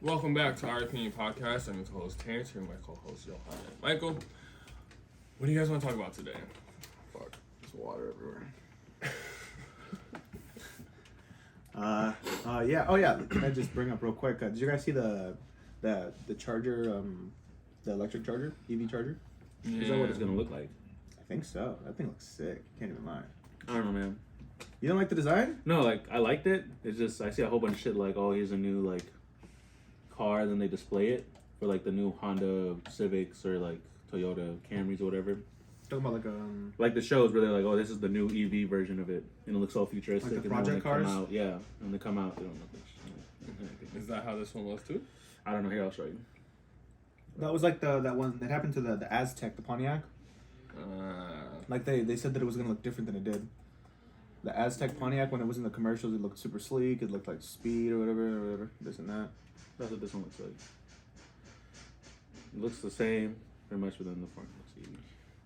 Welcome back to Our Opinion Podcast. I'm your co-host Terrence, here with my co-host Johan and Michael. What do you guys want to talk about today? Fuck, there's water everywhere. Yeah. Oh yeah. Can I just bring up real quick? Did you guys see the charger, the electric charger, EV charger? Yeah. Is that what it's gonna look like? I think so. That thing looks sick. Can't even lie. I don't know, man. You don't like the design? No, like I liked it. It's just I see a whole bunch of shit like, oh, here's a new like car, then they display it for like the new Honda Civics or like Toyota Camrys or whatever. Talking about Like the shows where they're like, oh, this is the new EV version of it, and it looks all futuristic. Like the and then when project they cars? come out, yeah, when they come out, they don't look like shit. Is that how this one was too? I don't know. Here, I'll show you. that was like that one that happened to the Aztec, the Pontiac. Like they said that it was gonna look different than it did. The Aztec Pontiac, when it was in the commercials, it looked super sleek. It looked like speed or whatever, this and that. That's what this one looks like. It looks the same, pretty much, but then the front looks EV.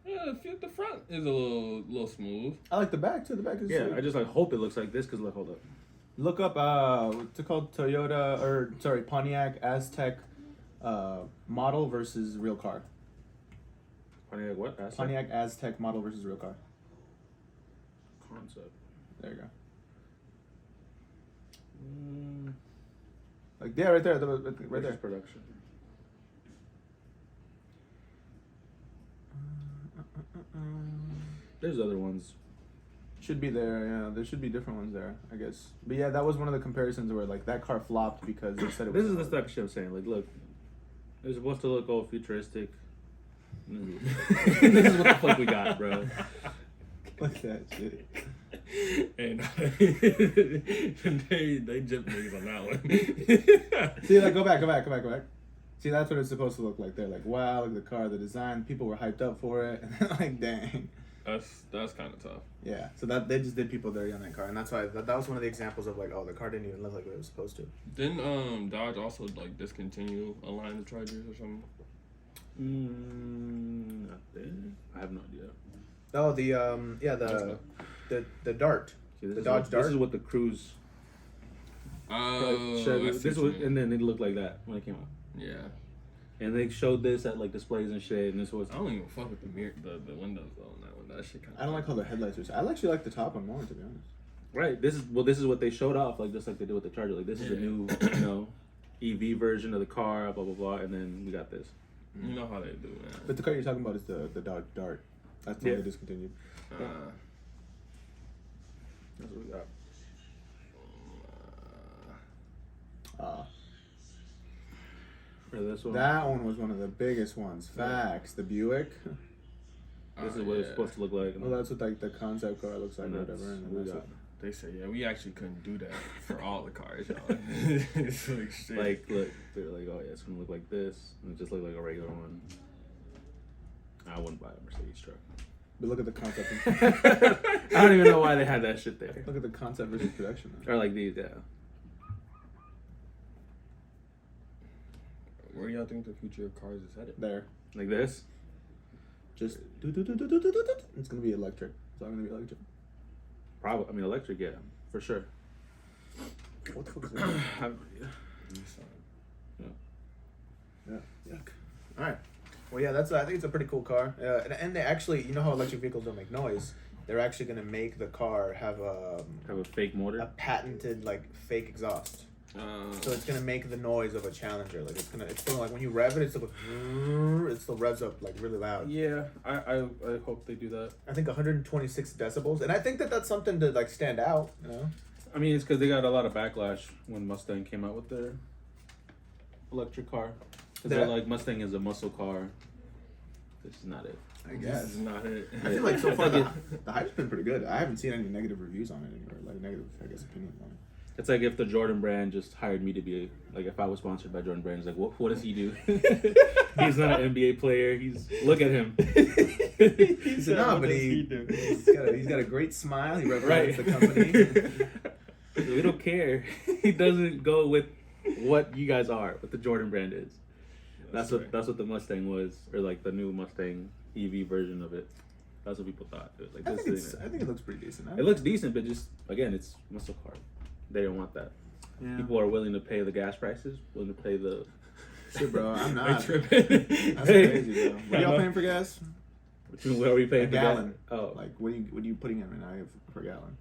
Yeah, the front is a little smooth. I like the back too. The back is Yeah, sleek. I just like hope it looks like this because look, hold up. Look up what's it called? Pontiac Aztec model versus real car. Pontiac what? Aztec? Pontiac Aztec model versus real car. Concept. There you go. Mm, Like yeah, right there, right versus there. production. There's other ones. Should be there, yeah. There should be different ones there, I guess. But yeah, that was one of the comparisons where like that car flopped because they said it was. This is the type of shit I'm saying. Like, look, it's supposed to look all futuristic. This is what the fuck we got, bro. Look at that shit. And they gypped niggas on that one. See, like go back. See, that's what it's supposed to look like. They're like, wow, look at the car, the design. People were hyped up for it, and then like, dang. That's kind of tough. Yeah, so that they just did people dirty on that car, and that's why that was one of the examples of like, oh, the car didn't even look like what it was supposed to. Didn't Dodge also like discontinue a line of Chargers or something? Not there. I have no idea. Oh, the Dart, See, this the is Dodge what, Dart. This is what the Cruise. Oh, showed. I see This what you was, mean. and then it looked like that when it came out. Yeah. And they showed this at like displays and shit, and this was. I don't even fuck with the the windows though on that one. That shit kind of. I don't like how the headlights are. I actually like the top one more, to be honest. Right. This is what they showed off, like just like they did with the Charger. Like this is a new, EV version of the car, blah blah blah, and then we got this. You know how they do, man. But the car you're talking about is the Dodge Dart. That's the one they discontinued. That's what we got. For this one, That one was one of the biggest ones. Facts. The Buick. this is what it's supposed to look like. Well, that's what like the concept car looks like, And or that's whatever. And what we that's got. what, They say, yeah, we actually couldn't do that for all the cars, y'all. It's like shit. Like, look, they're like, oh yeah, it's gonna look like this, and it just look like a regular one. I wouldn't buy a Mercedes truck. but look at the concept. I don't even know why they had that shit there. Look at the concept versus production. Though. Or like these, yeah. Where y'all think the future of cars is headed? There, Like this. just it's gonna be electric. It's all gonna be electric. Probably, I mean, electric, yeah, for sure. What the fuck is that? Yeah. Yuck. All right. Well, yeah, I think it's a pretty cool car. And they actually, you know how electric vehicles don't make noise? They're actually gonna make the car have a fake motor. patented like fake exhaust. So it's gonna make the noise of a Challenger. Like it's still like when you rev it, it still revs up like really loud. Yeah, I hope they do that. I think 126 decibels, and I think that's something to like stand out. You know. I mean, it's because they got a lot of backlash when Mustang came out with their electric car. Because they're like, Mustang is a muscle car. This is not it. I guess. This is not it. I feel like so far the hype's been pretty good. I haven't seen any negative reviews on it anywhere, like negative, I guess, opinions on it. It's like if the Jordan brand just hired me to be like, if I was sponsored by Jordan brand, it's like, what does he do? He's not an NBA player. Look at him. He's but he's got a great smile. He represents the company. We don't care. He doesn't go with what you guys are, what the Jordan brand is. That's what the Mustang was, or like the new Mustang EV version of it. That's what people thought. It was like I think it looks pretty decent. It looks decent, but just again, it's muscle car. They don't want that. Yeah. People are willing to pay the gas prices, willing to pay the. Shit, bro, I'm I not. tripping. That's crazy, bro. What are y'all paying for gas? What are we paying A for gallon. gas? Oh, Like, what are you putting in right now per gallon?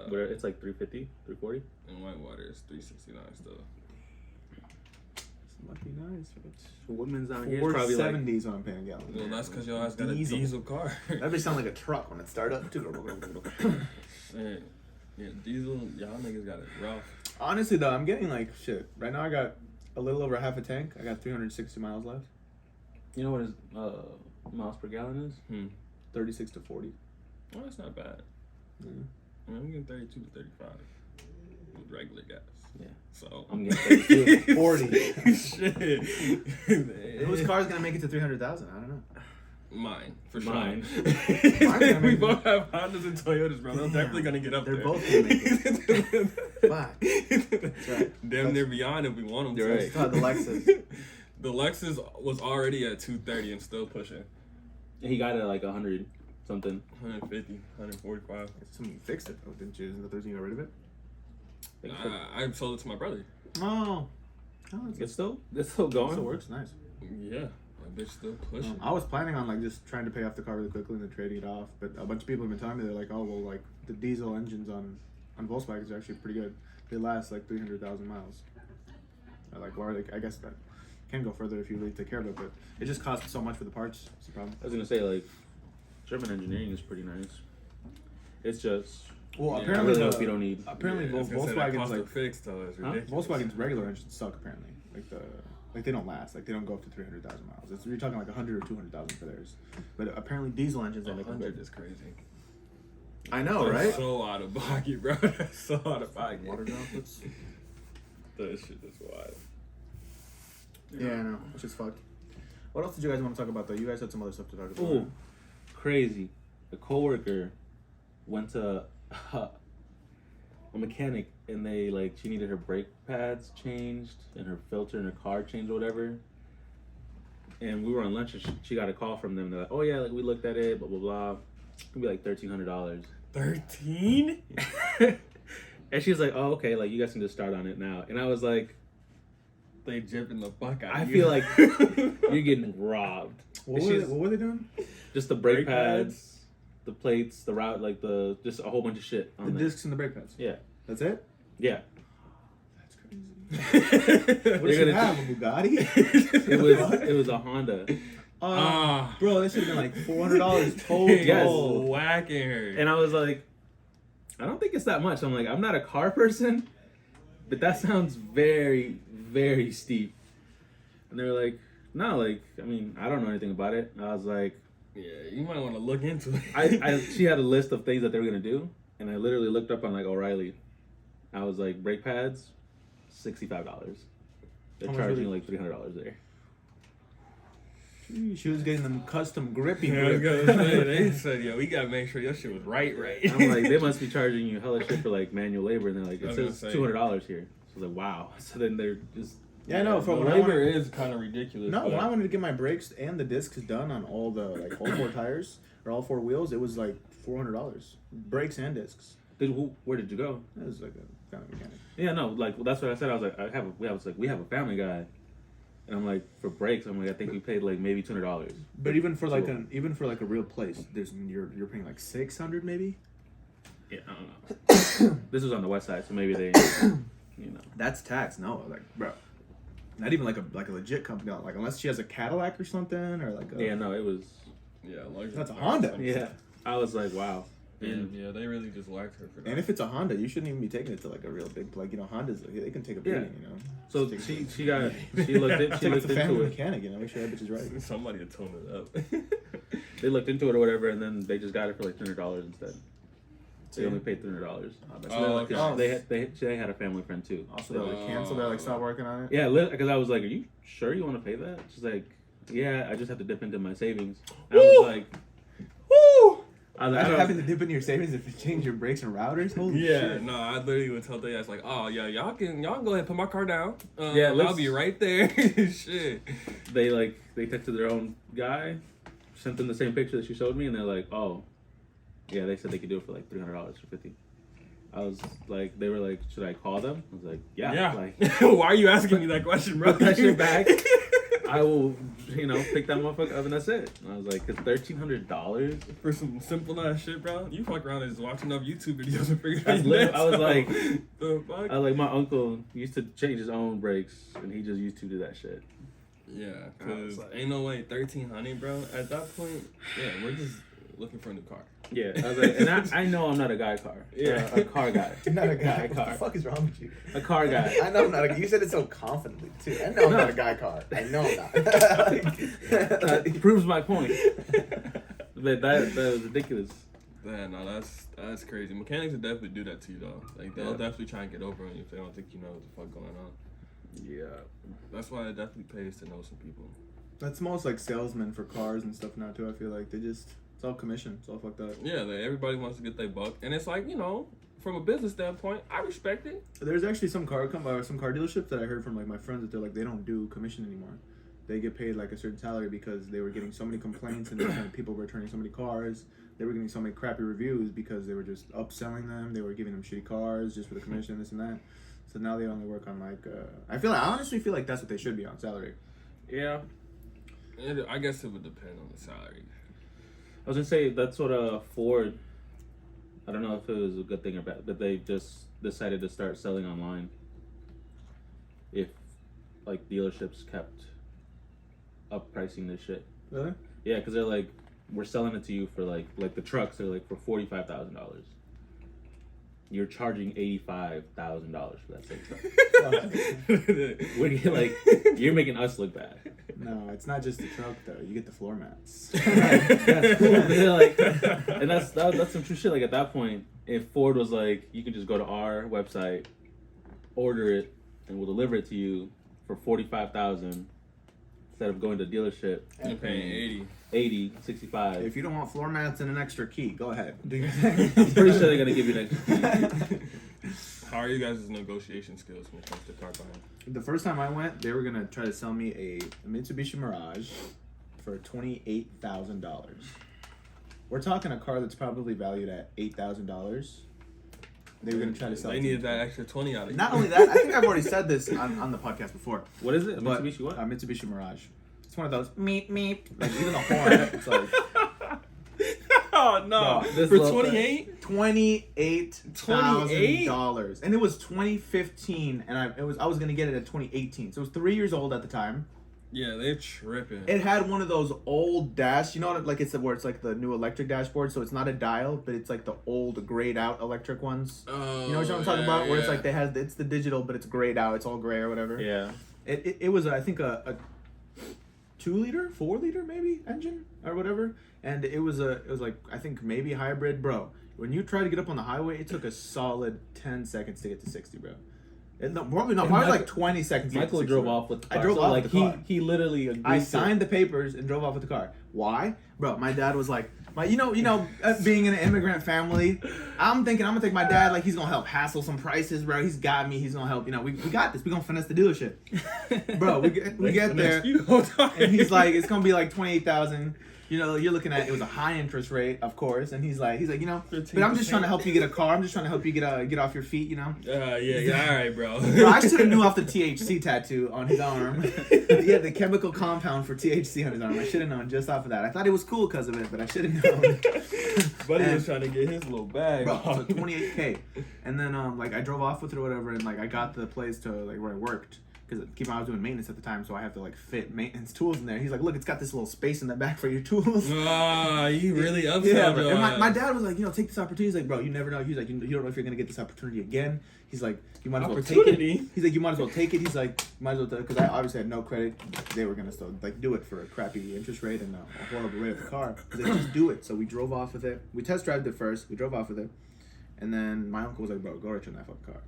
where it's like 350, 340. And Whitewater is 369 still. This must be nice. Women's out here is probably like 470s when I'm paying a gallon. Well, that's because y'all guys got a Diesel. diesel car. That bitch sound like a truck when it start up too. Shit. Yeah, diesel, y'all niggas got it rough. Honestly though, I'm getting like shit. Right now I got a little over half a tank. I got 360 miles left. You know what his miles per gallon is? 36 to 40. Well, that's not bad. Yeah. I mean, I'm getting 32 to 35 with regular gas. Yeah. So I'm getting 32. 40. Shit. Whose car's gonna make it to 300,000? I don't know. Mine, for Mine. sure. gonna We make both have Hondas and Toyotas, bro. They're Damn. definitely gonna get up They're there. both gonna make it. Fuck. That's right. Damn, they're beyond if we want them You're to. right. It's called the Lexus. The Lexus was already at 230 and still pushing. He got it at like 100 something. 150, 145. Somebody fixed it, though, didn't you? Isn't that the reason you got rid of it? I sold it to my brother. Oh. It's still going. Still works nice. Yeah, that bitch still pushing. I was planning on like just trying to pay off the car really quickly and then trading it off, but a bunch of people have been telling me they're like, oh well, like the diesel engines on Volkswagens are actually pretty good. They last like 300,000 miles. Like, or like I guess that can go further if you really take care of it, but it just costs so much for the parts. That's the problem. I was gonna say like German engineering is pretty nice. It's just Well, Yeah, I apparently really hope you don't need. apparently Yeah, I was gonna say that Volkswagens cost like of fix though is ridiculous. Volkswagen's regular engines suck apparently. Like they don't last. Like they don't go up to 300,000 miles. You're talking like 100 or 200,000 for theirs. But apparently diesel engines they make them 100 good. is crazy. I know, That's right? so out of pocket, bro. That's so out of pocket. Water droplets. That shit is wild. Yeah, I know. Which is fucked. What else did you guys want to talk about though? You guys had some other stuff to talk about. Oh, crazy! A coworker went to a mechanic, and she needed her brake pads changed and her filter in her car changed or whatever. And we were on lunch, and she got a call from them. They're like, "Oh yeah, like we looked at it, blah blah blah. It's gonna be like $1,300." 13? And she was like, "Oh okay, like you guys can just start on it now." And I was like, They jipping the fuck out I of you. feel like you're getting robbed. What were they doing? Just the brake Brake pads, pads? the plates, the route, like just a whole bunch of shit The on there. discs and the brake pads. Yeah, That's it? yeah. That's crazy. What did You're you gonna- have? A Bugatti? It was a Honda, Bro, this should have been like $400 total. Yes. Whacking her. and I was like, I don't think it's that much. I'm like, I'm not a car person, but that sounds very, very steep. And they were like, no, like I mean, I don't know anything about it. And I was like, Yeah, you might want to look into it. she had a list of things that they were gonna do, and I literally looked up on like O'Reilly. I was like, brake pads, $65. They're How much charging were like $300 there. She was getting them custom grippy Yeah, I was grip. gonna say, they said, yo, we gotta make sure your shit was right. I'm like, they must be charging you hella shit for like manual labor, and they're like, I it was says gonna say. $200 here. So I was like, wow. So then they're just Yeah, I know. The For when I labor wanted, is kind of ridiculous. no, when but I wanted to get my brakes and the discs done on all the all four tires or all four wheels, it was like $400. Brakes and discs. where did you go? It was like a family mechanic. Yeah, no, like that's what I said. I was like, we have a family guy, and I'm like, for brakes, I'm like, I think we paid like maybe $200. But even for like So- a real place, you're paying like $600 maybe. Yeah, I don't know. This was on the west side, so maybe they, you know. That's tax. No, like bro, not even like a legit company. Like unless she has a Cadillac or something or like a, Yeah, no, it was. yeah, luxury That's a cars, Honda. like- Yeah, I was like, wow. And yeah, they really just whacked her for that. And if it's a Honda, you shouldn't even be taking it to like a real big, like Hondas. They can take a Yeah. beating, you know. So Just she take- she looked take it looked to family into it. mechanic, you know, make sure that bitch is right. Somebody to tone it up. They looked into it or whatever, and then they just got it for like $300 instead. They See? only paid $300. Oh, okay. They had a family friend too. Also, they're like canceled. They're like stop working on it. Yeah, because I was like, "Are you sure you want to pay that?" She's like, "Yeah, I just have to dip into my savings." And I was like, Woo! I was like, I After don't- having to dip in your savings if you change your brakes and routers. Holy Yeah, shit. no, I literally would tell the ass like, oh yeah, y'all can go ahead and put my car down. Yeah, I'll let's- be right there. Shit. they texted their own guy, sent them the same picture that she showed me, and they're like, "Oh, yeah," they said they could do it for like $300 for 50. I was like, they were like, should I call them? I was like, yeah. Yeah. Like, Why are you asking me that question, bro? put that shit back. I will, pick that motherfucker up and that's it. And I was like, it's $1,300 for some simple ass shit, bro. You fuck around and just watch enough YouTube videos and figure That's out. lit- I was like, the fuck? I was like, my uncle used to change his own brakes, and he just used to do that shit. Yeah, I was cause like- ain't no way $1,300, bro. At that point, yeah, we're just looking for a new car. Yeah, I was like, and I know I'm not a guy car. Yeah. A car guy. You're not a guy. A What car. the fuck is wrong with you? A car guy. I know I'm not a. You said it so confidently too. I know I'm not a guy car. I know I'm not. That proves my point. But that was ridiculous. Yeah, no, that's crazy. Mechanics will definitely do that to you though. Like they'll Yeah. definitely try and get over on you if they don't think you know what the fuck going on. Yeah. That's why it definitely pays to know some people. That's most like salesmen for cars and stuff now too. I feel like it's all commission. It's all fucked up. Yeah, everybody wants to get their buck, and it's like from a business standpoint, I respect it. There's actually some car dealerships that I heard from like my friends that they're like they don't do commission anymore. They get paid like a certain salary because they were getting so many complaints and people were returning so many cars. They were getting so many crappy reviews because they were just upselling them. They were giving them shitty cars just for the commission, this and that. So now they only work on like I honestly feel like that's what they should be on salary. Yeah. I guess it would depend on the salary. I was gonna say that's what Ford. I don't know if it was a good thing or bad, but they just decided to start selling online. If like dealerships kept up pricing this shit. Really? Yeah, because they're like, we're selling it to you for like the trucks. They're like for $45,000. You're charging $85,000 for that same truck. You're making us look bad. No, it's not just the truck though. You get the floor mats. That's cool. But they're like, and that's some true shit. Like at that point, if Ford was like, you can just go to our website, order it, and we'll deliver it to you for $45,000 instead of going to the dealership You're paying 80, 65. If you don't want floor mats and an extra key, go ahead. Do your thing. I'm pretty sure they're gonna give you an extra key. How are you guys' negotiation skills when it comes to car buying? The first time I went, they were gonna try to sell me a Mitsubishi Mirage for $28,000. We're talking a car that's probably valued at $8,000. They were gonna try to sell. They it to needed me. that extra 20 out of you. Not only that, I think I've already said this on the podcast before. What is it? A But, Mitsubishi what? Mitsubishi Mirage. It's one of those meep meep. Like even the horn. It's like Oh no! Bro, this For little 28? $28,000, and it was 2015, and I was gonna get it at 2018, so it was 3 years old at the time. Yeah, they're tripping. It had one of those old dash, you know what? Like it's where it's like the new electric dashboard, so it's not a dial, but it's like the old grayed out electric ones. Oh, You know what I'm talking about? Where it's like it's the digital, but it's grayed out. It's all gray or whatever. Yeah. It was I think a 2-liter, 4-liter maybe engine or whatever, and it was like I think maybe hybrid, bro. When you try to get up on the highway, it took a solid 10 seconds to get to 60, bro. Probably like 20 seconds. Michael to get to 60, drove bro. off with the car. I drove off like with the car. He literally agreed I to- signed the papers and drove off with the car. Why, bro? My dad was like, you know, being in an immigrant family, I'm thinking I'm gonna take my dad, like he's gonna help hassle some prices, bro. He's got me. He's gonna help. You know, we got this. We gonna finesse the dealership, bro. We get there, and he's like, it's gonna be like 28,000. You know, you're looking at it was a high interest rate, of course, and he's like, you know, but I'm just trying to help you get a car. I'm just trying to help you get off your feet, you know. Yeah, all right, bro. Bro, I should have knew off the THC tattoo on his arm. He had the chemical compound for THC on his arm. I should have known just off of that. I thought it was cool because of it, but I should have known. Buddy And- was trying to get his little bag. Bro, so 28K, and then like I drove off with it or whatever, and like I got to the place to like where I worked. Because keep on, I was doing maintenance at the time, so I have to like fit maintenance tools in there. He's like, "Look, it's got this little space in the back for your tools." You really upset. Yeah, bro. And my dad was like, take this opportunity. He's like, bro, you never know. He's like, you don't know if you're gonna get this opportunity again. He's like, you might as well take it. He's like, you might as well take it. He's like, you might as well, because I obviously had no credit. They were gonna still like do it for a crappy interest rate and a horrible rate of the car. He's like, just do it. So we drove off with it. We test drove it first. We drove off with it, and then my uncle was like, bro, go return that fucking car.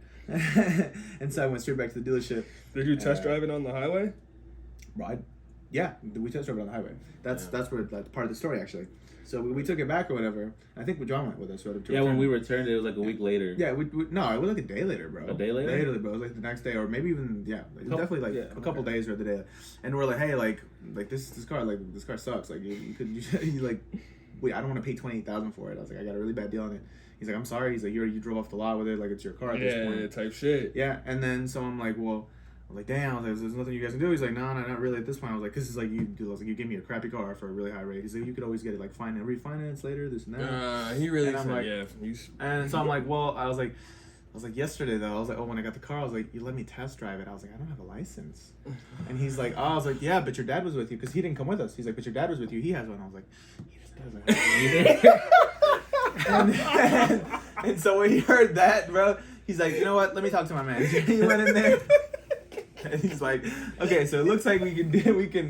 And so I went straight back to the dealership. Did you test drive it on the highway? Bro, yeah, we test drove it on the highway. That's where that's part of the story actually. So we took it back or whatever. I think John went with us. Yeah, when we returned, it was like a week later. Yeah, no, it was like a day later, bro. A day later? Later, bro. It was like the next day, or maybe even definitely like a couple days or the day. And we're like, hey, like this car sucks. Like you like, wait, I don't want to pay $28,000 for it. I was like, I got a really bad deal on it. he's like, I'm sorry. He's like, you drove off the lot with it, like it's your car at this point. Yeah, type shit. Yeah, and then so I'm like, well, I'm like, damn, I was like, there's nothing you guys can do. He's like, no, not really at this point. I was like, this is like, I was like, you gave me a crappy car for a really high rate. He's like, you could always get it like refinance later, this and that. He really and said, like, yeah. And so I'm like, well, I was like, yesterday though, I was like, oh, when I got the car, I was like, you let me test drive it. I was like, I don't have a license. And he's like, oh, I was like, yeah, but your dad was with you, because he didn't come with us. He's like, but your dad was with you. He has one. I was like, he doesn't have one. And so when he heard that, bro, he's like, you know what? Let me talk to my manager. He went in there. And he's like, okay, so it looks like we can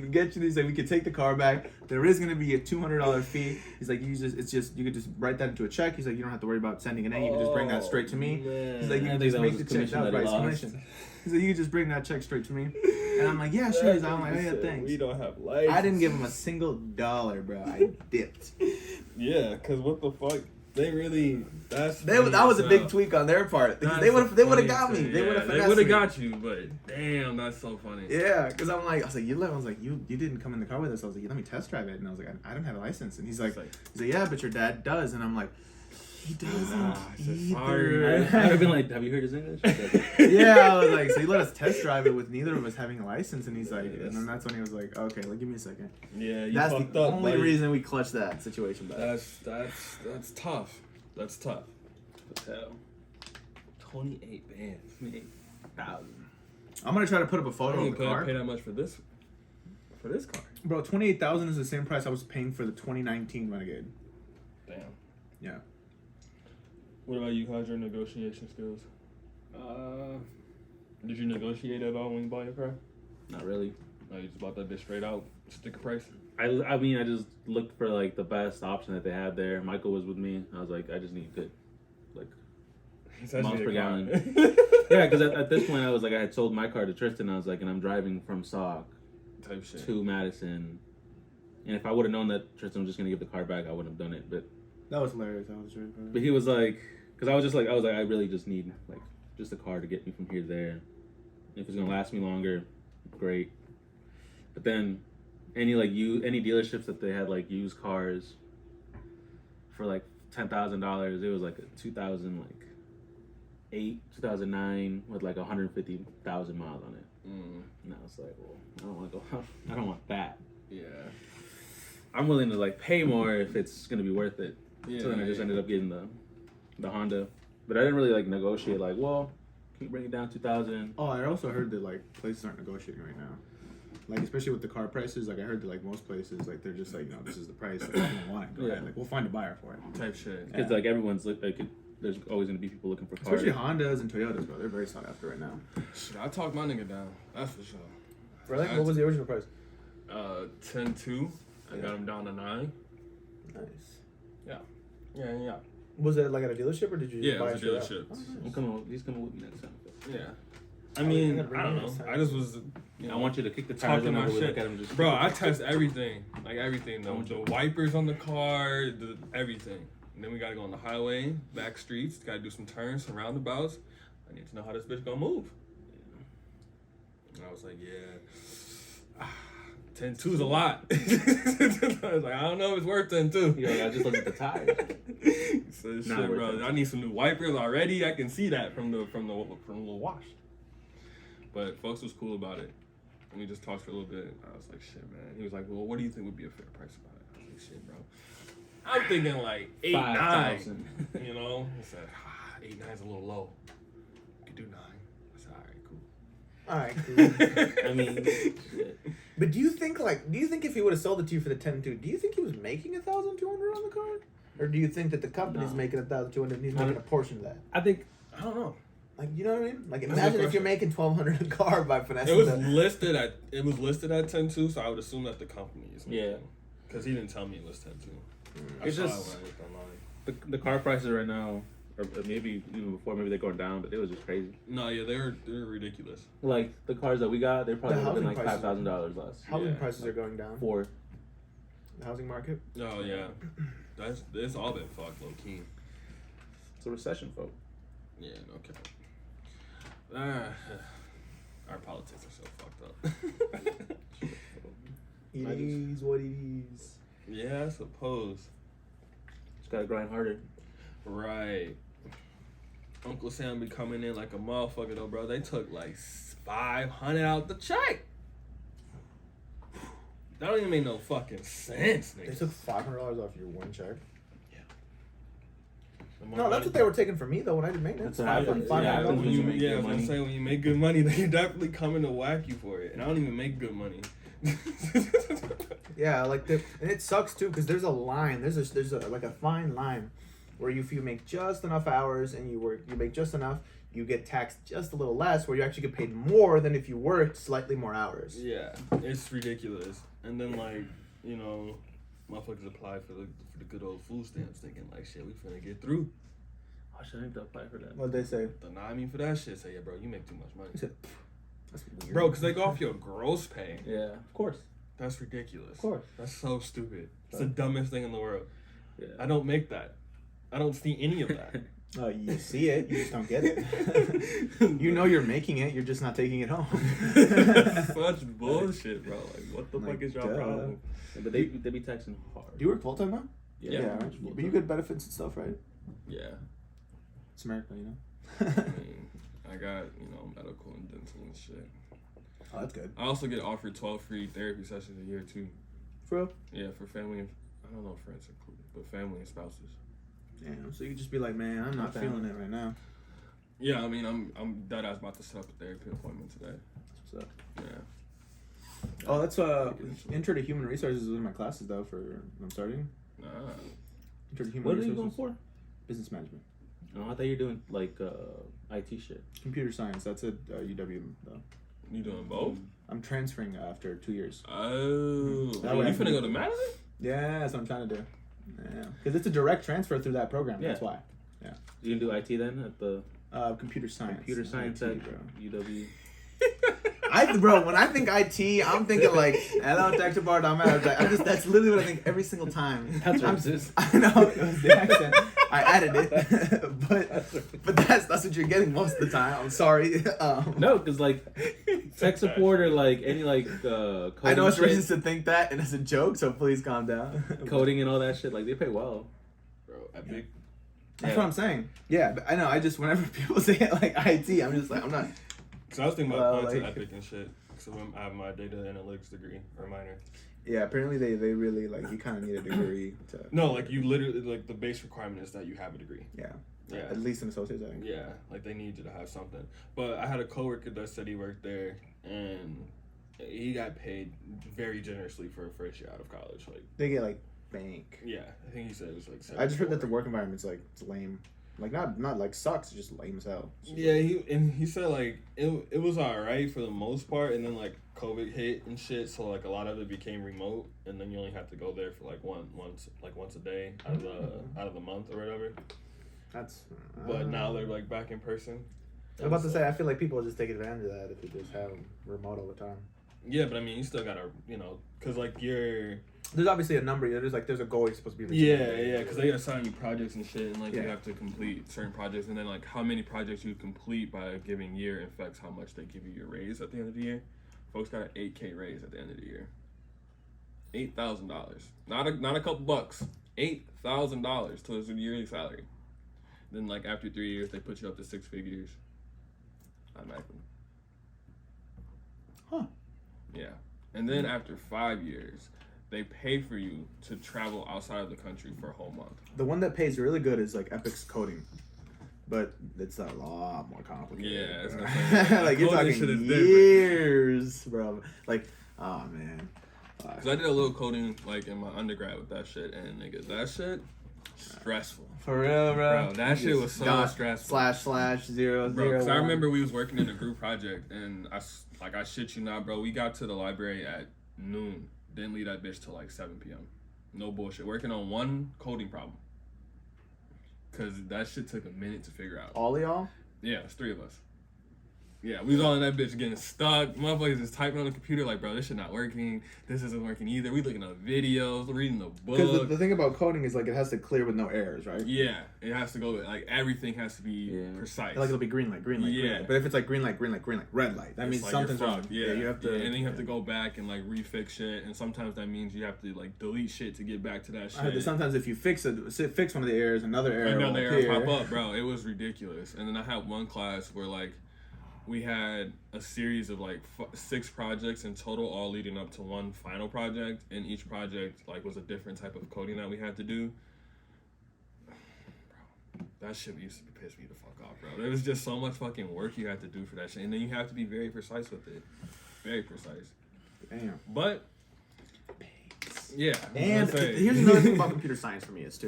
get you these. Like, we can take the car back. There is gonna be a $200 fee. He's like, you could just write that into a check. He's like, you don't have to worry about sending it in. You can just bring that straight to me. Man. He's like, you can just make the check. That was right, commission. He's like, you can just bring that check straight to me. And I'm like, yeah, sure. He's like, I'm like, oh yeah, thanks. We don't have life. I didn't give him a single dollar, bro. I dipped. Yeah, cause what the fuck? They really. That was a big tweak on their part, because they would have got me. They would have got you, but damn, that's so funny. Yeah, because I was like, you didn't come in the car with us. I was like, you let me test drive it, and I was like, I don't have a license. And he's like, yeah, but your dad does. And I'm like, he doesn't either. I've never been like, have you heard his English? Yeah, I was like, so he let us test drive it with neither of us having a license, and he's like, and then that's when he was like, okay, like give me a second. Yeah, that's the only reason we clutched that situation back. That's tough. That's tough. Hotel. 28 bands. 28,000. I'm gonna try to put up a photo of the car. Pay that much for this car, bro. 28,000 is the same price I was paying for the 2019 Renegade. Damn. Yeah. What about you? How's your negotiation skills? Did you negotiate at all when you bought your car? Not really. No, you just bought that bitch straight out, sticker price? I mean, I just looked for like the best option that they had there. Michael was with me. I was like, I just need good, like, miles per gallon. Yeah, because at this point I was like, I had sold my car to Tristan. I was like, and I'm driving from Sauk to Madison. And if I would have known that Tristan was just gonna give the car back, I wouldn't have done it. But that was hilarious. That was really funny. But he was like, because I was like, I really just need like just a car to get me from here to there. If it's gonna last me longer, great. But then any dealerships that they had like used cars for like $10,000, it was like a 2008, 2009 with like 150,000 miles on it. And I was like, well, I don't want to go. I don't want that. Yeah. I'm willing to like pay more if it's gonna be worth it. Yeah, so then I just ended up getting the Honda, but I didn't really like negotiate. Like, well, can you bring it down 2,000? Oh, I also heard that like places aren't negotiating right now. Like, especially with the car prices, like I heard that like most places, like they're just like, this is the price. Like, if you don't want it, go ahead. Like, we'll find a buyer for it. Type shit. Because like everyone's like, there's always gonna be people looking for cars. Especially Hondas and Toyotas, bro. They're very sought after right now. Shit, I talked my nigga down. That's for sure. Really? What was the original price? 10.2. I got him down to 9. Nice. Yeah. Was it like at a dealership or did you just buy it? Yeah, it was a dealership. Oh, nice. He's coming with me next time. Yeah. I mean, I don't know. I just was. I want you to kick the tires talking my look shit. at him just Bro, I test everything. Like everything. The wipers on the car, everything. And then we gotta go on the highway, back streets, gotta do some turns, some roundabouts. I need to know how this bitch gonna move. And I was like, yeah. 10.2 is a lot. I was like, I don't know if it's worth 10.2. Yeah, I just looked at the tires. So shit, bro. I need some new wipers already. I can see that from the wash. But folks was cool about it. And we just talked for a little bit. I was like, shit, man. He was like, well, what do you think would be a fair price about it? I was like, shit, bro. I'm thinking like 8, 9. You know? He said, 8, 9's a little low. We could do 9. I said, all right, cool. All right, cool. I mean, shit. But do you think if he would have sold it to you for the 10.2, do you think he was making $1,200 on the car? Or do you think that the company's making $1,200 and he's making a portion of that? I don't know. Like, you know what I mean? Like, imagine if you're making $1,200 a car by finessing. It was listed at 10.2, so I would assume that the company is making. Yeah. Because he didn't tell me it was 10.2. It's just the car prices right now, or maybe even before, maybe they're going down, but it was just crazy. No, yeah, they're ridiculous. Like the cars that we got, they're probably looking like $5,000 less. Housing prices are going down. 4. The housing market. Oh yeah, it's all been fucked low key. It's a recession, folks. Yeah, no cap. Our politics are so fucked up. It is what it is. Yeah, I suppose. Just gotta grind harder. Right. Uncle Sam be coming in like a motherfucker though, bro. They took like 500 out the check. That don't even make no fucking sense, nigga. They took $500 off your one check. Yeah. No, that's what they were taking from me though when I did maintenance. That's what happens. Yeah, Yeah, when you, make yeah, good I was gonna money. say when you make good money, they definitely coming to whack you for it. And I don't even make good money. Yeah, like and it sucks too because there's a line. There's a like a fine line where if you make just enough hours and you make just enough, you get taxed just a little less. Where you actually get paid more than if you worked slightly more hours. Yeah, it's ridiculous. And then like, you know, motherfuckers apply for the good old food stamps, thinking like, shit, we finna get through. I should have to apply for that. What'd they say? Deny me for that shit. Say, yeah, bro, you make too much money. He said, that's weird. Bro, because they go off your gross pay. Yeah, of course. That's ridiculous. Of course. That's so stupid. It's the dumbest thing in the world. Yeah. I don't make that. I don't see any of that. You see it, you just don't get it. You know you're making it, you're just not taking it home. Such bullshit, bro. Like, what the fuck is y'all problem? Yeah, but they be taxing hard. Do you work full time now? Yeah. Right? But you get benefits and stuff, right? Yeah. It's America, you know. I mean, I got, you know, medical and dental and shit. Oh, that's good. I also get offered 12 free therapy sessions a year, too. For real? Yeah, for family and, I don't know if friends included, but family and spouses. Damn. So you can just be like, man, I'm not feeling it right now. Yeah, I mean, I'm dead ass about to set up a therapy appointment today. That's what's up. Yeah. Oh, that's Intro to Human Resources is one of my classes though. I'm starting. Nah. Intro to Human What are Resources. you going for? Business management. Oh, I thought you were doing like IT shit. Computer science. That's at UW though. You doing both? I'm transferring after 2 years. Oh. That You way I finna can- go to Madeline? Yeah, that's what I'm trying to do. Yeah, because it's a direct transfer through that program. Yeah. That's why. You can do IT then at the Computer science. computer science IT, at bro. UW. Bro, when I think IT, I'm thinking like, hello, Dr. Bard, I'm out. That's literally what I think every single time. That's I'm racist. I know, it was the accent. I added it. but that's what you're getting most of the time. I'm sorry. No, because like tech support or like any like coding I know it's shit, racist to think that, and it's a joke, so please calm down. coding and all that shit, like they pay well. Bro, Epic. That's what I'm saying. Yeah, but I know. I just, whenever people say it like IT, I'm just like, I'm not. Cause I was thinking about applying to like- Epic and shit. So I have my data analytics degree or minor. Yeah, apparently they really, like, you kind of need a degree to. No, like you literally, like the base requirement is that you have a degree. Yeah. Yeah. At least an associate's, I think. Yeah, like they need you to have something. But I had a coworker that said he worked there, and he got paid very generously for a first year out of college. Like, They get, like, bank. yeah, I think he said it was like. I just heard that the 74. work environment's, like, it's lame. Like, not like sucks, it's just lame as hell. It's just Yeah, he said like it was alright for the most part, and then like COVID hit and shit, so like a lot of it became remote, and then you only have to go there for like once a day out of the month or whatever. That's. But now they're like back in person. I'm about to say, I feel like people just take advantage of that if you just have them remote all the time. Yeah, but I mean, you still gotta, you know, cause like you're. There's obviously a number. There's a goal you're supposed to be. Yeah, cause they assign you projects and shit, and like you Yeah. have to complete certain projects, and then like how many projects you complete by a given year affects how much they give you your raise at the end of the year. Folks got an 8K raise at the end of the year. $8,000, not a couple bucks. $8,000 to his yearly salary. Then like after 3 years, they put you up to 6 figures. Automatically. Huh. Yeah, and then after 5 years, they pay for you to travel outside of the country for a whole month. The one that pays really good is like Epic's coding, but it's a lot more complicated. Yeah, it's bro. not saying- like you're coding talking shit is different. years, bro. Like, oh man. Cause I did a little coding like in my undergrad with that shit, and nigga, that shit stressful. For real, bro. Bro, that shit was so Dot, stressful. / 0 Bro, 0 cause I 1. remember we was working in a group project, and I shit you not, bro. We got to the library at noon. Didn't leave that bitch till like 7 p.m. No bullshit. Working on one coding problem. Cause that shit took a minute to figure out. All of y'all. Yeah, it's 3 of us. Yeah, we was all in that bitch getting stuck. Motherfuckers just typing on the computer like, bro, this shit not working. This isn't working either. We looking up videos, reading the book. Because the thing about coding is like it has to clear with no errors, right? Yeah, it has to go, like everything has to be precise. Like it'll be green light, green light, green light. But if it's like green light, green light, green light, red light, that means like something's wrong. Yeah, you have to. And then you have to go back and like refix shit. And sometimes that means you have to like delete shit to get back to that shit. Sometimes if you fix one of the errors, another error pop up, bro. It was ridiculous. And then I had one class where like we had a series of like 6 projects in total, all leading up to one final project, and each project like was a different type of coding that we had to do. Bro, that shit used to piss me the fuck off, bro. There was just so much fucking work you had to do for that shit, and then you have to be very precise with it, very precise. Damn. But yeah, and here's another thing about computer science for me is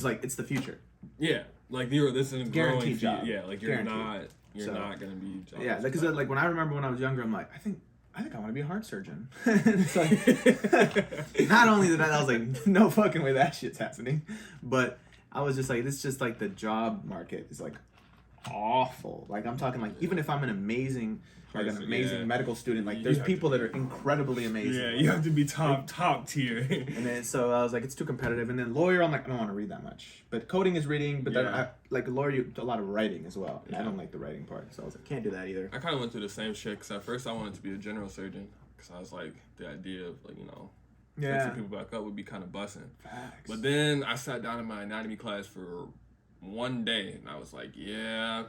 like it's the future. Yeah, like this is a guaranteed job. Yeah, like you're not gonna be. Yeah, because like when I remember when I was younger, I'm like, I think I want to be a heart surgeon. It's like, not only did I was like, no fucking way that shit's happening, but I was just like, it's just like the job market is like awful. Like I'm talking like even if I'm an amazing medical student, like there's people that are incredibly amazing. Yeah, you have to be top tier. And then so I was like, it's too competitive. And then lawyer, I'm like, I don't want to read that much. But coding is reading, but then I like a lawyer, you do a lot of writing as well. And I don't like the writing part, so I was like, can't do that either. I kind of went through the same shit because at first I wanted to be a general surgeon because I was like the idea of like fixing people back up would be kind of busting. Facts. But then I sat down in my anatomy class for one day and I was like, yeah.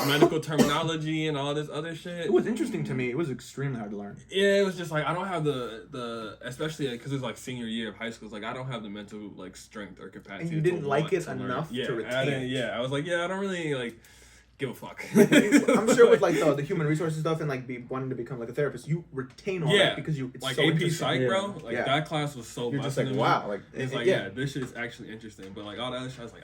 Medical terminology and all this other shit. It was interesting to me. It was extremely hard to learn. Yeah, it was just like I don't have the especially because it's like senior year of high school. It's like I don't have the mental like strength or capacity. And you didn't like it enough to retain. I was like, I don't really like give a fuck. I'm sure with like the human resources stuff and like wanting to become like a therapist, you retain all that because it's like so AP Psych, bro. Like that class was so. You're just like wow, like it's like this shit is actually interesting. But like all the other shit, I was like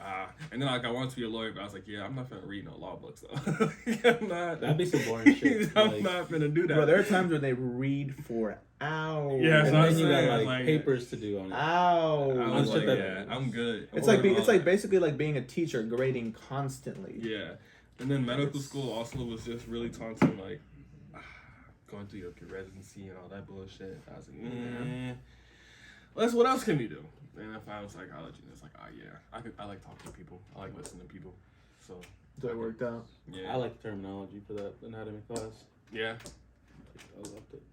and then like I wanted to be a lawyer, but I was like I'm not gonna read no law books though. I'm not. That'd be some boring shit. I'm not gonna do that. Bro, there are times when they read for hours. Yeah, and then you got like papers to do on it. Hours. I'm good. It's like basically like being a teacher grading constantly. Yeah. And then medical school also was just really taunting, like, going through your residency and all that bullshit. I was like, what else can we do? And I found psychology, and it's like, I like talking to people. I like listening to people. So it worked out. Yeah. I like terminology for that anatomy class. Yeah. I loved it.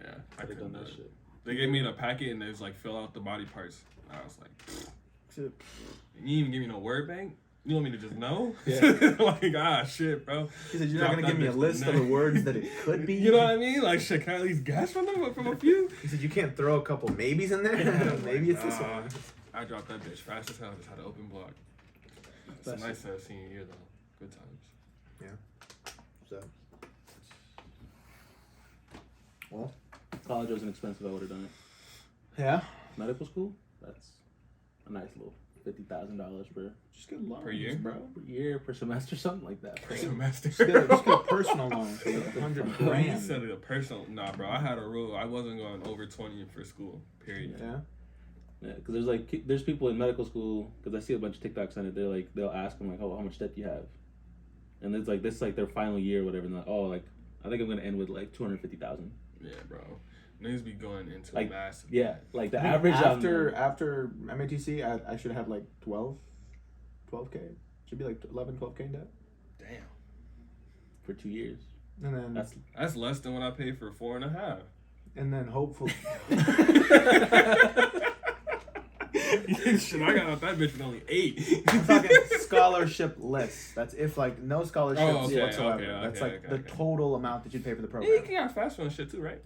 Yeah. I could have done that shit. They gave me the packet, and they was like, fill out the body parts. And I was like, you didn't even give me no word bank? You want me to just know? Yeah. Like, shit, bro. He said, you're not going to give me a list of the words that it could be? You know what I mean? Like, shit, can I at least guess from a few? He said, you can't throw a couple maybes in there? Maybe it's this one. I dropped that bitch fast as hell. Just had an open block. It's a nice senior year, though. Good times. Yeah. So. Well. College wasn't expensive. I would have done it. Yeah? Medical school? That's a nice little $50,000 per. Just get loans, per year, bro. Per year, per semester, something like that. Per semester. Just get a personal loan for like $100,000. You said a personal. Nah, bro. I had a rule. I wasn't going over 20 for school. Period. Yeah. Yeah, because there's people in medical school, because I see a bunch of TikToks on it. They're like, they'll ask them like, oh, how much debt do you have? And it's like this is like their final year or whatever. And they're like, oh, like I think I'm gonna end with like $250,000. Yeah, bro. Niggas be going into like, massive. Yeah, like the average after MATC, I should have like 12K. Should be like 12K in debt. Damn. For 2 years. And then that's less than what I paid for 4.5. And then hopefully. Shit, I got out that bitch with only 8. I'm talking scholarship list. That's if like no scholarships whatsoever. Okay, that's okay, like the total amount that you pay for the program. Yeah, you can get FAFSA and shit too, right?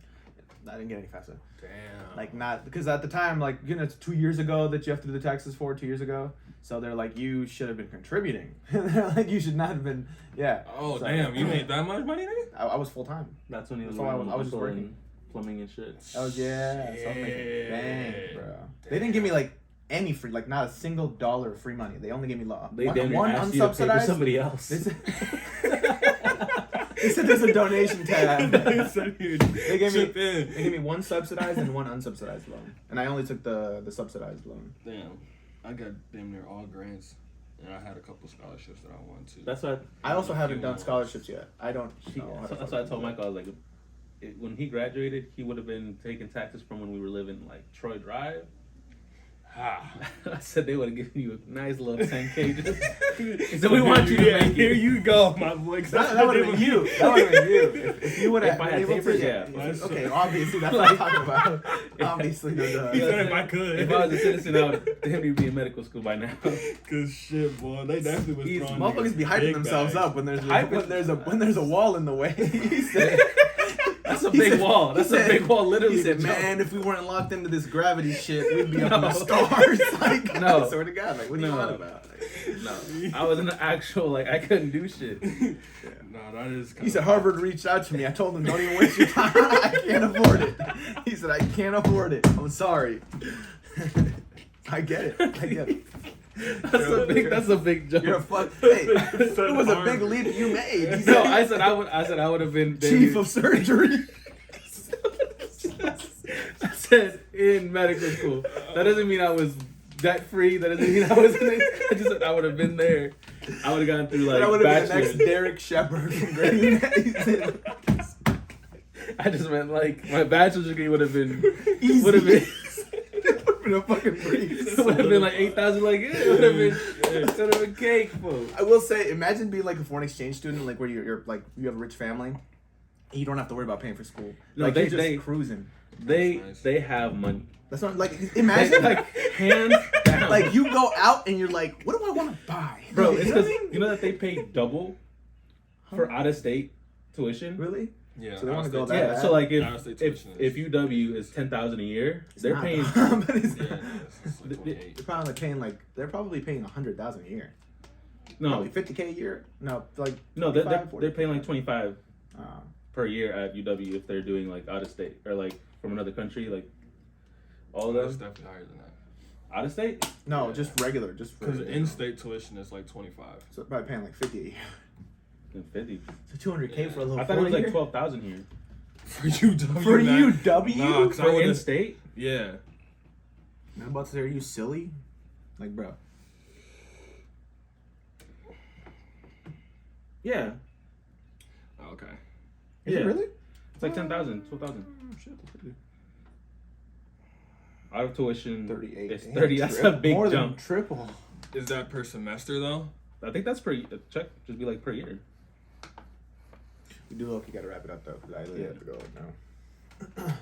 I didn't get any FAFSA. Damn. Like not because at the time, like it's 2 years ago that you have to do the taxes for 2 years ago. So they're like, you should have been contributing. They're like, you should not have been. Yeah. Oh so, damn! You made that much money, nigga? I was full time. That's when he was. I was just working. Plumbing and shit. Oh yeah. So I'm making bank, bro. Damn. They didn't give me like any free, like not a single dollar of free money. They only gave me one unsubsidized. Somebody else. They said there's a donation tab. They gave me me one subsidized and one unsubsidized loan, and I only took the subsidized loan. Damn, I got damn near all grants. And I had a couple scholarships that I wanted to. That's why I also haven't done scholarships yet. I don't. That's why I told Michael, I was like, when he graduated, he would have been taking taxes from when we were living like Troy Drive. I said they would have given you a nice little 10K. So we want you to make it. Here you go, my boy. That would have been you. That would have been you. If you would have been able papers, to, yeah. Okay, obviously that's what I'm talking about. Obviously, no. He said if I could. If I was a citizen, I would definitely be in medical school by now. Cause shit, boy, they definitely was throwing. Motherfuckers be hyping themselves up when there's a wall in the way. He said. That's a big wall. That's a big wall, literally. He said, man, if we weren't locked into this gravity shit, we'd be up in the stars. Like, no. I swear to God, like, what are you on about? Like, no. I was in the actual, like, I couldn't do shit. Yeah. No, that is. He said, Harvard reached out to me. I told him, don't even waste your time. I can't afford it. He said, I can't afford it. I'm sorry. I get it. That's a big joke. You're a fuck. Hey, it was a big leap you made. He said, no, I said I would have been chief of surgery. I said in medical school. That doesn't mean I was debt free. That doesn't mean I was. I just said I would have been there. I would have gone through like. I would have been the bachelor's. next Derek Shepard from Grady. I just meant like my bachelor's degree would have been. Easy. Would have been. A fucking breeze. It would have been like 8,000. Like it would have been cake, fool. I will say, imagine being like a foreign exchange student, like where you're like you have a rich family, and you don't have to worry about paying for school. No, like they you're just cruising. They have money. That's not like imagine like hands down. like you go out and you're like, what do I want to buy, bro? It's you know because what I mean? you know that they pay double for out of state tuition. Really? Yeah. So they want to go that Yeah. bad? So like Out-of-state tuition if UW is $10,000 a year, they're not paying. though. But it's Yeah, it's like 28. they're probably paying $100,000 a year. No, Probably $50K a year. No, like no, 55, they're paying like 25 Oh. per year at UW if they're doing like out of state or like from another country, like all of It's them definitely higher than that. out of state. No, just regular, Because in-state tuition is like 25. So probably paying like $50 a year. And 50. So $200K for a little. I thought it was like year? 12,000 here For UW. For man. UW? Nah, 'cause I for would've- in-state. Yeah. I'm about to say, are you silly? Like, bro. Yeah, Okay. Is Yeah. it really? it's like 10,000, 12,000 Oh, shit, that's pretty good. out of tuition. 38. It's Damn, 30. That's a big more jump. than triple. Is that per semester though? I think that's per check. Just be like per year. We do look. You gotta wrap it up though, because I really have to go now.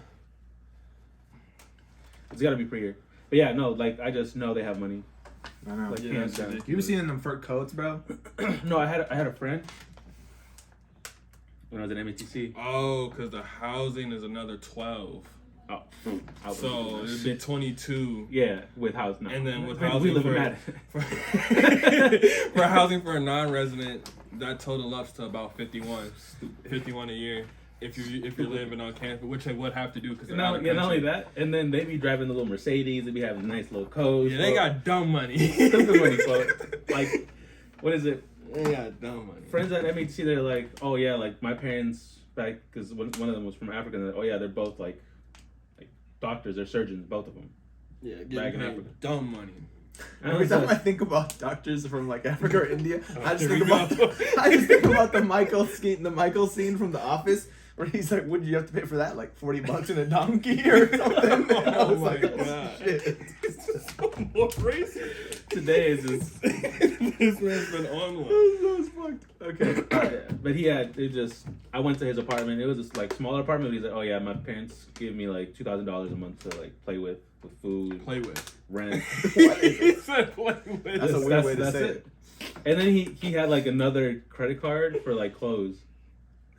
It's got to be per year. But yeah, no, like I just know they have money. I know. Like, Yeah, hands it's down. ridiculous. You ever seen them fur coats, bro? No, I had a friend when I was at MATC. Oh, because the housing is another 12. Oh, So it'd be 22. yeah, with house. No. And then with we housing live in for, Madison. for housing for a non-resident, that total ups to about 51. 51 a year if you're living on campus, which they would have to do because they're Not only that, and then they be driving the little Mercedes. They be having nice little coats. Yeah, they got dumb money. stupid money, but like, what is it? They got dumb money. Friends at MATC, they're like, oh yeah, like my parents back because one of them was from Africa. And they're, oh yeah, they're both like doctors, they're surgeons, both of them. Yeah, Back getting in paid Africa. dumb money. Every time I think about doctors from like Africa or India, I just Here think we about go. the Michael scene from The Office, where he's like, "Would you have to pay for that? Like $40 in a donkey or something?" And I was my like, God. "Oh shit!" More racist. Today is just, This man's been on one. That was fucked. Okay. but I went to his apartment. It was this like smaller apartment. But he's like, oh yeah, my parents give me like $2,000 a month to like play with food, Play with. rent. He said play with. That's a weird way to say it. And then he had like another credit card for like clothes.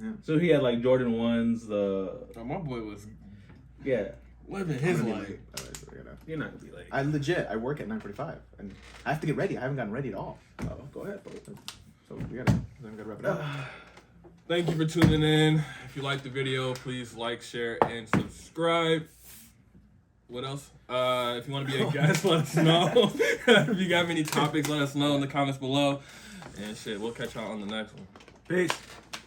Yeah. So he had like Jordan 1s, Oh, my boy was yeah. living his life. You're not gonna be like I work at 9:45, and I have to get ready. I haven't gotten ready at all. Oh, go ahead. So we gotta wrap it up. Thank you for tuning in. If you liked the video, please like, share, and subscribe. What else? If you want to be a guest, let us know. If you got any topics, let us know in the comments below. And shit, we'll catch y'all on the next one. Peace.